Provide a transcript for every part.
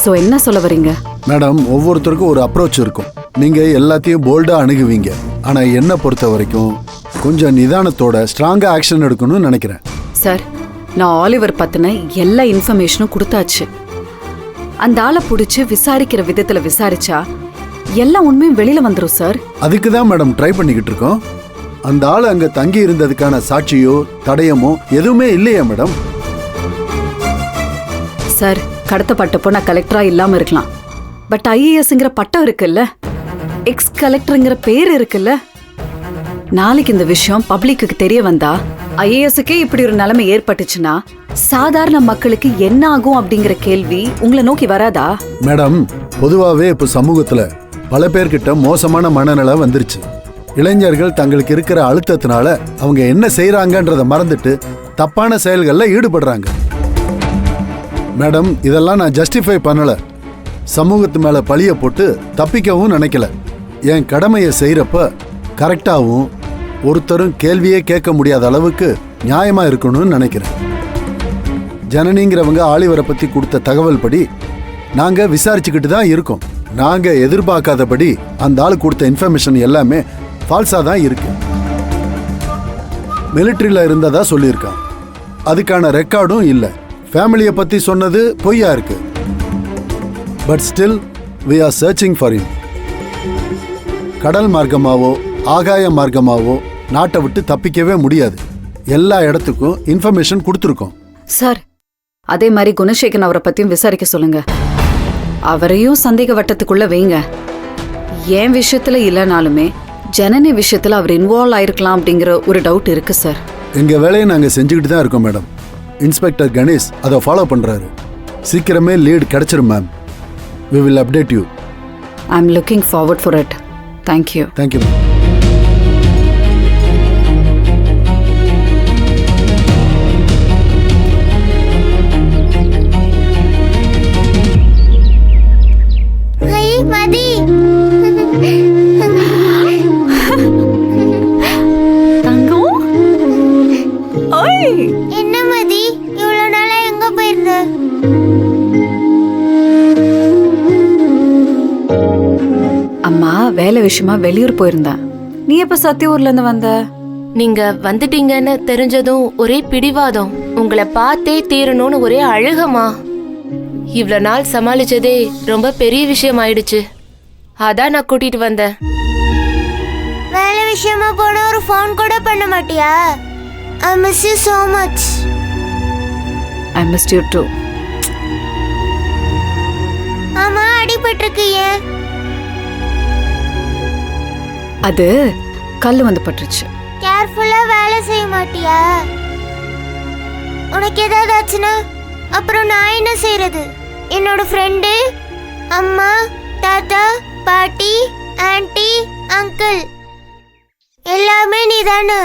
So என்ன சொல்ல வரீங்க? மேடம், ஒவ்வொருத்தருக்கும் ஒரு அப்ரோச் இருக்கும். நீங்க எல்லாத்தையும் போல்டா அணுகுவீங்க. ஆனா என்ன பொறுத்த வரைக்கும் கொஞ்சம் நிதானத்தோட ஸ்ட்ராங்கா ஆக்ஷன் எடுக்கணும்னு நினைக்கிறேன். சார், நான் ஆலிவர் பத்தின எல்லா இன்ஃபர்மேஷனும் கொடுத்தாச்சு. அந்த ஆளை பிடிச்சி விசாரிக்கிற விதத்துல விசாரிச்சா எல்லா உண்மையும் வெளியில வந்துரும் சார். அதுக்கு தான் மேடம் ட்ரை பண்ணிக்கிட்டு இருக்கோம். அந்த ஆள் அங்க தங்கி இருந்ததுக்கான சாட்சியோ தடயமோ எதுவுமே இல்லையா மேடம்? சார், கடத்தப்பட்டப்போ நான் கலெக்டரா இல்லாம இருக்கலாம். பட் ஐஏஎஸ்ங்கிற பட்டம் இருக்குல்ல, எக்ஸ் கலெக்டருங்கிற பேர் இருக்குல்ல. நாளைக்கு இந்த விஷயம் பப்ளிக்கு தெரிய வந்தா ஐஏஎஸ்க்கே இப்படி ஒரு நிலைமை ஏற்பட்டுச்சுன்னா சாதாரண மக்களுக்கு என்ன ஆகும் அப்படிங்கிற கேள்வி உங்களை நோக்கி வராதா? மேடம், பொதுவாவே இப்ப சமூகத்துல பல பேர்கிட்ட மோசமான மனநிலை வந்துருச்சு. இளைஞர்கள் தங்களுக்கு இருக்கிற அழுத்தத்தினால அவங்க என்ன செய்யறாங்கன்றத மறந்துட்டு தப்பான செயல்கள்ல ஈடுபடுறாங்க. மேடம், இதெல்லாம் நான் ஜஸ்டிஃபை பண்ணல. சமூகத்து மேல பழிய போட்டு தப்பிக்கவும் நினைக்கல. என் கடமையை செய்யறப்ப கரெக்டாவும் ஒருத்தரும் கேள்வியே கேட்க முடியாத அளவுக்கு நியாயமா இருக்கணும்னு நினைக்கிறேன். ஜனனிங்கிறவங்க ஆலிவரை பத்தி கொடுத்த தகவல் படி நாங்க விசாரிச்சுக்கிட்டு தான் இருக்கோம். நாங்க எதிர்பார்க்காதபடி அந்த ஆள் கொடுத்த இன்ஃபர்மேஷன் எல்லாமே ஃபால்ஸா தான் இருக்கு. மிலிட்ரியில இருந்ததா சொல்லியிருக்கான். அதுக்கான ரெக்கார்டும் இல்லை. ஃபேமிலியை பத்தி சொன்னது பொய்யா இருக்கு. But still we are searching for him. கடல் மார்க்கமாவோ ஆகாய மார்க்கமாவோ நாட்டை விட்டு தப்பிக்கவே முடியாது. எல்லா இடத்துக்கும் இன்ஃபர்மேஷன் கொடுத்துருக்கோம். சார், அதே மாதிரி குணசேகரன் அவரை பத்தியும் விசாரிக்க சொல்லுங்க. அவரையும் சந்தேக வட்டத்துக்குள்ள வைங்க. என் விஷயத்துல இல்லைனாலுமே ஜனனி விஷயத்துல அவர் இன்வால்வ் ஆயிருக்கலாம் அப்படிங்கிற ஒரு டவுட் இருக்கு சார். எங்க வேலையை நாங்க செஞ்சுக்கிட்டு தான் இருக்கோம் மேடம். இன்ஸ்பெக்டர் கணேஷ் அதை ஃபாலோ பண்றாரு. சீக்கிரமே லீட் கிடைச்சிரும் ma'am. We will update you. I'm looking forward for it. Thank you. Thank you, ma'am. Hey, Madi. தங்கம், ஓய், என்ன மதி, இவ்வளவு நாளா எங்க போயிருந்த? அம்மா வேலை விஷயமா வெளியூர் போயிருந்தேன். நீ எப்ப சத்தியூர்ல இருந்து வந்த? நீங்க வந்துட்டீங்கன்னு தெரிஞ்சதும் ஒரே பிடிவாதம். உங்களை பார்த்தே தீரணும்னு ஒரே அழுகமா. இவ்வளவு நாள் சமாளிச்சதே ரொம்ப பெரிய விஷயம் ஆயிடுச்சு. அதான் நான் கூட்டிட்டு வந்தேன். வேலை விஷயமா போன ஒரு ஃபோன் கூட பண்ண மாட்டியா? I miss you so much. I missed you too. ஆமா, அடிபட்டிருக்கு ஏன்? அது கல்லு வந்து பட்டுருச்சு. கேர்ஃபுல்லா வேலை செய்ய மாட்டியா? உனக்கு ஏதாவது ஆச்சுன்னா அப்புறம் நான் என்ன செய்யறது? என்னோட ஃப்ரெண்டு, அம்மா, தாத்தா, பாட்டி, ஆன்ட்டி, அங்கிள் எல்லாமே நீதானே.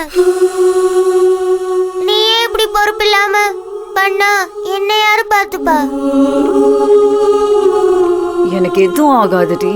நீயே இப்படி பொறுப்பு இல்லாம பண்ணா என்ன யாரு பார்த்துப்பா? எனக்கு எதுவும் ஆகாதுடி.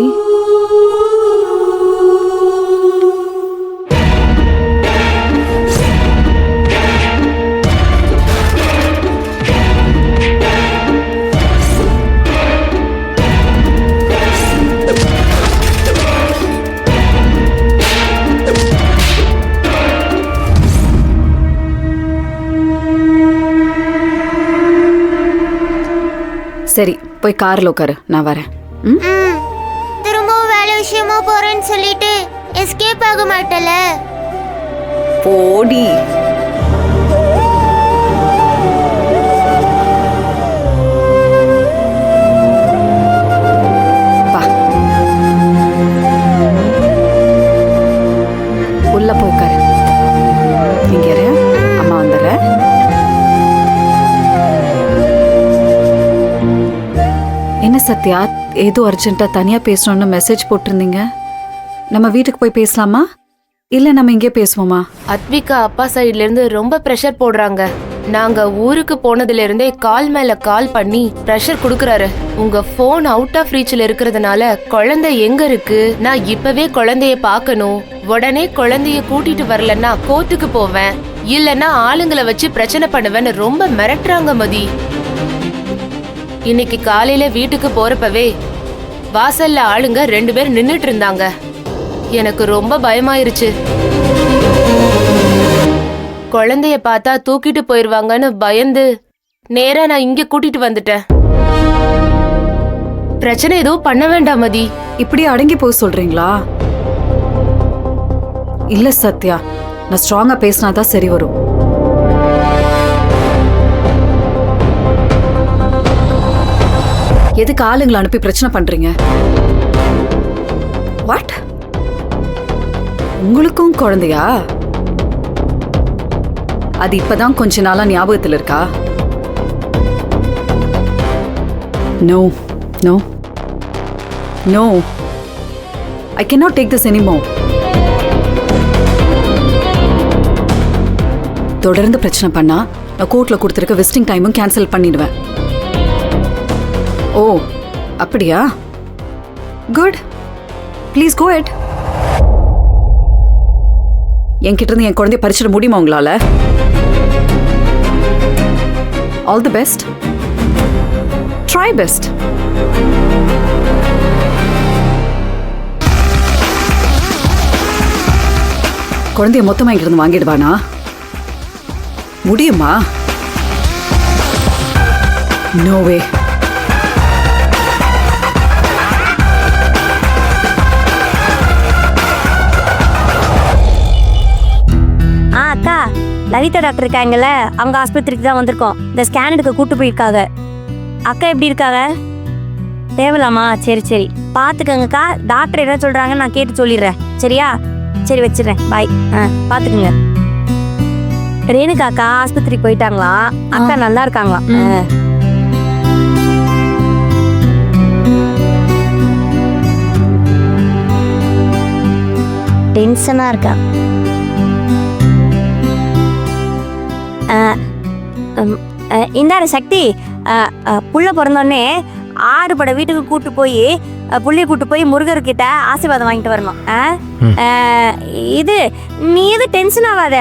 சரி, போய் கார்ல உட்காரு, நான் வரேன். திரும்பவும் வேலை விஷயமா போறேன்னு சொல்லிட்டு எஸ்கேப் ஆக மாட்டல? போடி. வா, உள்ள போய் உட்காரு. நீங்க இரு, அம்மா வந்துடுறேன். என்ன சத்யா, ஏதோ அர்ஜென்ட்டா தனியா பேசணும்னு மெசேஜ் போட்டிருந்தீங்க. நம்ம வீட்டுக்கு போய் பேசலாமா இல்ல நம்ம இங்கே பேசுவோமா? அத்விகா அப்பா சைட்ல இருந்து ரொம்ப பிரஷர் போடுறாங்க. நாங்க ஊருக்கு போனதுல இருந்தே கால் மேல கால் பண்ணி பிரஷர் குடுக்கறாரு. உங்க போன் அவுட் ஆஃப் ரீச்ல இருக்கிறதுனால குழந்தை எங்க இருக்கு, நான் இப்பவே குழந்தைய பார்க்கணும், உடனே குழந்தைய கூட்டிட்டு வரலன்னா கோர்ட்டுக்கு போவேன், இல்லன்னா ஆளுங்களை வச்சு பிரச்சனை பண்ணுவேன்னு ரொம்ப மிரட்டுறாங்க மதி. இன்னைக்கு காலையில வீட்டுக்கு போறப்பவே வாசல்ல ஆளுங்க 2 பேர் நின்னுட்டு இருந்தாங்க. எனக்கு ரொம்ப பயமாயிருச்சு. குழந்தைய பார்த்தா தூக்கிட்டு போயிருவாங்கன்னு பயந்து நேரா நான் இங்க கூட்டிட்டு வந்துட்டேன். பிரச்சனை எதுவும் பண்ண வேண்டாம் மதி. இப்படி அடங்கி போய் சொல்றீங்களா? இல்ல சத்யா, நான் ஸ்ட்ராங்கா பேசினாதான் சரி வரும். எதுக்கு ஆளுங்களை அனுப்பி பிரச்சனை பண்றீங்க? வாட்? உங்களுக்கும் குழந்தையா? அது இப்பதான் கொஞ்ச நாளா ஞாபகத்தில் இருக்கா? No no no, I cannot take this anymore. தொடர்ந்து பிரச்சனை பண்ணா நான் கோர்ட்ல கொடுத்திருக்க விசிட்டிங் டைமும் கேன்சல் பண்ணிடுவேன். ஓ அப்படியா? Good, please go ahead. என்கிட்ட இருந்து என் குழந்தைய பறிச்சிட முடியுமா உங்களால? All the best, try best. குழந்தைய மொத்தமா இங்கிருந்து வாங்கிடுவானா? முடியுமா? No way. அக்கா, லலிதா டாக்டர் இருக்காங்கல்ல, அவங்க ஆஸ்பத்திரிக்கு தான் வந்திருக்கோம். இந்த ஸ்கேன் எடுக்க கூட்டு போயிருக்காங்க. அக்கா எப்படி இருக்காங்க? தேவலாமா? சரி சரி, பார்த்துக்கங்கக்கா. டாக்டர் என்ன சொல்றாங்கன்னு நான் கேட்டு சொல்லிடுறேன். சரியா? சரி வச்சிடுறேன், பாய். பார்த்துக்குங்க. ரேணுகா அக்கா ஆஸ்பத்திரிக்கு போயிட்டாங்களா? அக்கா நல்லா இருக்காங்களா? டென்ஷனா இருக்கா? இந்தாரு சக்தி, புள்ள பிறந்தோடனே ஆறுபட வீட்டுக்கு கூட்டு போய் புள்ளைய கூட்டு போய் முருகர்கிட்ட ஆசீர்வாதம் வாங்கிட்டு வரணும். இது நீ எது டென்ஷன் ஆகாத.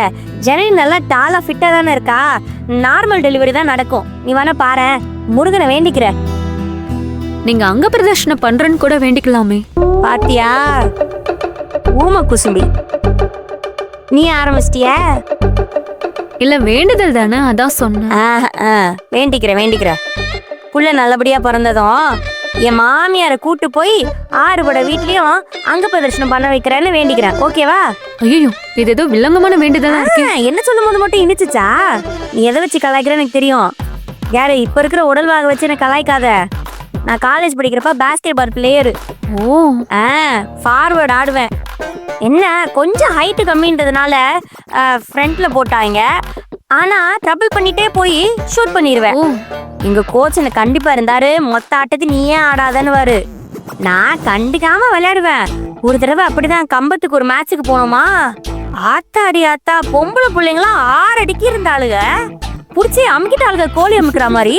ஜனனி நல்லா டாலா ஃபிட்டா தானே இருக்கா. நார்மல் டெலிவரி தான் நடக்கும். நீ வேணா பாரு, முருகனை வேண்டிக்கிற. நீங்க அங்க பிரதர்ஷனம் பண்றேன்னு கூட வேண்டிக்கலாமே. பாத்தியா ஊம குசும்பி, நீ ஆரம்பிச்சிட்டியா? இல்ல வேண்டுதல் தானே, அதான் சொன்னேன். வேண்டிக்கிறேன். புள்ள நல்லபடியா பிறந்ததும் என் மாமியாரை கூட்டு போய் ஆறுபட வீட்லயும் அங்க பிரதர்ஷனம் பண்ண வைக்கிறேன்னு வேண்டிக்கிறேன். ஓகேவா? ஐயோ, இது ஏதோ வில்லங்கமான வேண்டுதலா இருக்கு. என்ன சொல்லும் போது மட்டும் இனிச்சுச்சா? நீ எதை வச்சு கலாய்க்கிறேன்னு எனக்கு தெரியும். யாரு இப்ப இருக்கிற உடல்வாக வச்சு எனக்கு கலாய்க்காத. நான் காலேஜ் படிக்கிறப்ப பாஸ்கெட் பால் பிளேயரு. ஓ, ஃபார்வர்ட் ஆடுவேன். என்ன கொஞ்சம் ஹைட்டு கம்மின்றதுனால ஃப்ரண்ட்ல போட்டாங்க. ஆனா ட்ரபிள் பண்ணிட்டே போய் ஷூட் பண்ணிடுவேன். எங்க கோச் எனக்கு கண்டிப்பா இருந்தாரு. மொத்த ஆட்டத்தை நீயே ஆடாதன்னு வாரு. நான் கண்டுக்காம விளையாடுவேன். ஒரு தடவை அப்படிதான் கம்பத்துக்கு ஒரு மேட்சுக்கு போனோமா, ஆத்தாடி ஆத்தா, பொம்பளை பிள்ளைங்களாம் 6 அடிக்கு இருந்தாளுங்க. புடிச்சு அமுக்கிட்டாளுங்க கோழி அமுக்குற மாதிரி.